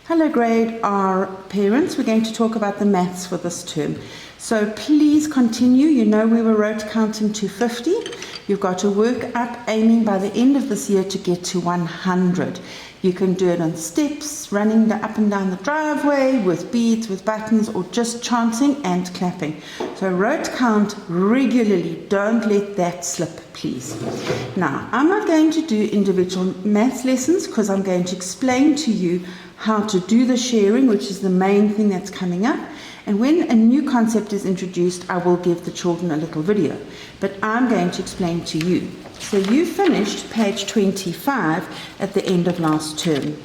Hello grade R parents, we're going to talk about the maths for this term. So please continue. You know we were rote counting to 50. You've got to work up, aiming by the end of this year to get to 100. You can do it on steps, running up and down the driveway, with beads, with buttons, or just chanting and clapping. So rote count regularly. Don't let that slip, please. Now, I'm not going to do individual maths lessons because I'm going to explain to you how to do the sharing, which is the main thing that's coming up. And when a new concept is introduced, I will give the children a little video. But I'm going to explain to you. So you finished page 25 at the end of last term.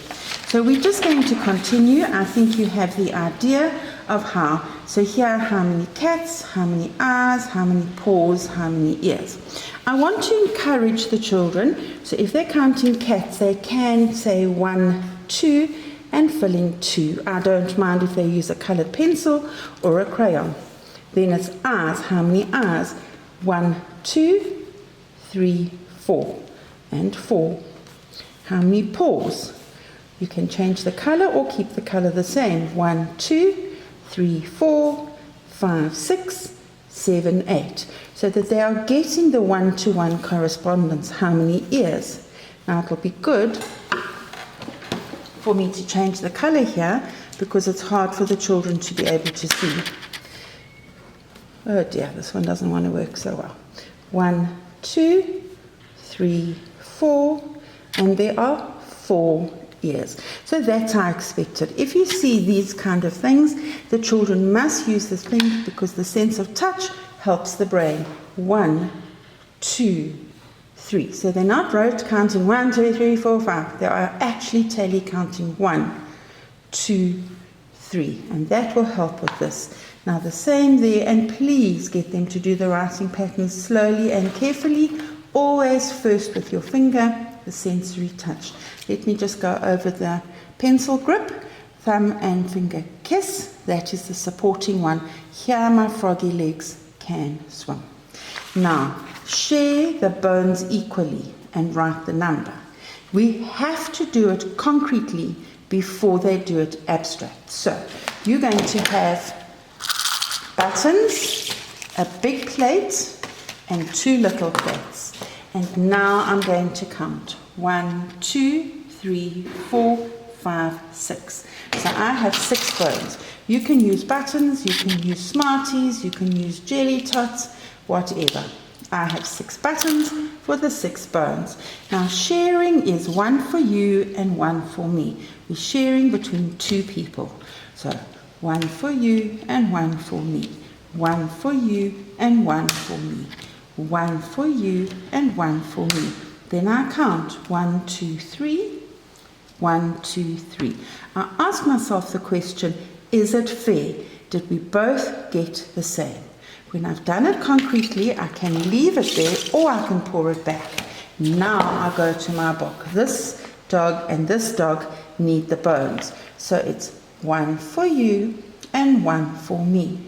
So we're just going to continue. I think you have the idea of how. So here are how many cats, how many eyes, how many paws, how many ears. I want to encourage the children. So if they're counting cats, they can say 1, 2, and fill in 2. I don't mind if they use a colored pencil or a crayon. Then it's eyes. How many eyes? 1, 2, 3, 4, and 4. How many paws? You can change the color or keep the color the same. 1, 2, 3, 4, 5, 6, 7, 8. So that they are getting the one-to-one correspondence. How many ears? Now it'll be good for me to change the color here because it's hard for the children to be able to see. Oh dear, this one doesn't want to work so well. 1, 2, 3, 4, and there are 4 ears. So that's how I expected. If you see these kind of things, the children must use this thing because the sense of touch helps the brain. 1, 2, 3. So they're not rote counting 1, 2, 3, 4, 5. They are actually tally counting 1, 2, 3. And that will help with this. Now the same there, and please get them to do the writing patterns slowly and carefully. Always first with your finger, the sensory touch. Let me just go over the pencil grip, thumb and finger kiss. That is the supporting one. Here my froggy legs can swim. Now, share the bones equally and write the number. We have to do it concretely before they do it abstract. So, you're going to have buttons, a big plate, and 2 little plates. And now I'm going to count. 1, 2, 3, 4, 5, 6. So I have 6 bones. You can use buttons, you can use Smarties, you can use jelly tots, whatever. I have 6 buttons for the 6 bones. Now sharing is 1 for you and 1 for me. We're sharing between 2 people. So 1 for you and 1 for me. 1 for you and 1 for me. 1 for you and 1 for me. Then I count 1, 2, 3. 1, 2, 3. I ask myself the question, is it fair? Did we both get the same? When I've done it concretely, I can leave it there or I can pour it back. Now I go to my book. This dog and this dog need the bones. So it's 1 for you and 1 for me.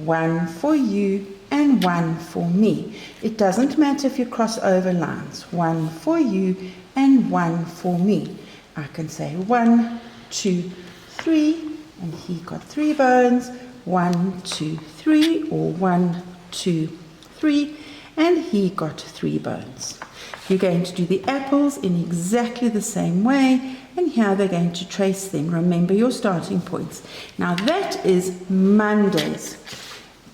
1 for you and 1 for me. It doesn't matter if you cross over lines. 1 for you and 1 for me. I can say 1, 2, 3, and he got 3 bones. 1, 2, 3, or 1, 2, 3, and he got 3 bones. You're going to do the apples in exactly the same way, and here they're going to trace them. Remember your starting points. Now that is Mondays.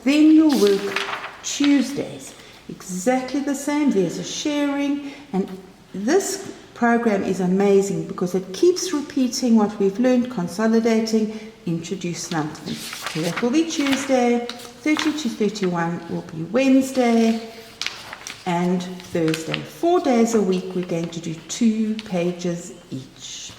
Then you'll work Tuesdays. Exactly the same. There's a sharing, and this program is amazing because it keeps repeating what we've learned, consolidating, introduce something. So that will be Tuesday, 30 to 31 will be Wednesday, and Thursday. 4 days a week, we're going to do 2 pages each.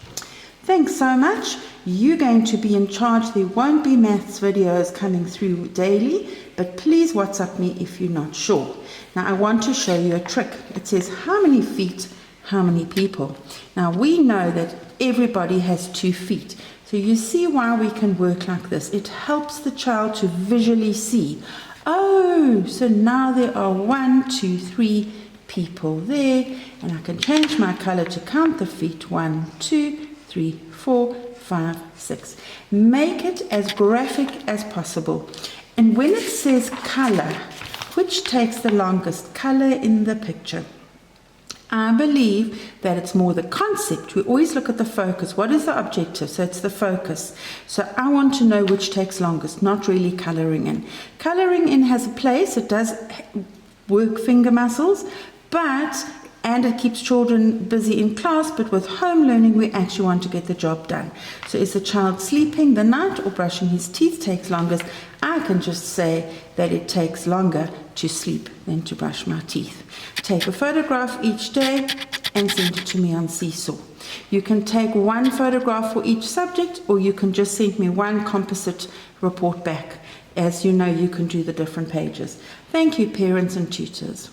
Thanks so much. You're going to be in charge. There won't be maths videos coming through daily, but please WhatsApp me if you're not sure. Now I want to show you a trick. It says how many feet, how many people. Now we know that everybody has 2 feet. So you see why we can work like this. It helps the child to visually see. Oh, so now there are 1, 2, 3 people there, and I can change my color to count the feet. 1, 2, 3, 4, 5, 6. Make it as graphic as possible. And when it says color, which takes the longest? Color in the picture. I believe that it's more the concept. We always look at the focus. What is the objective? So it's the focus. So I want to know which takes longest, not really colouring in. Colouring in has a place. It does work finger muscles, and it keeps children busy in class, but with home learning, we actually want to get the job done. So is the child sleeping the night or brushing his teeth takes longest? I can just say that it takes longer to sleep than to brush my teeth. Take a photograph each day and send it to me on Seesaw. You can take one photograph for each subject, or you can just send me one composite report back. As you know, you can do the different pages. Thank you, parents and tutors.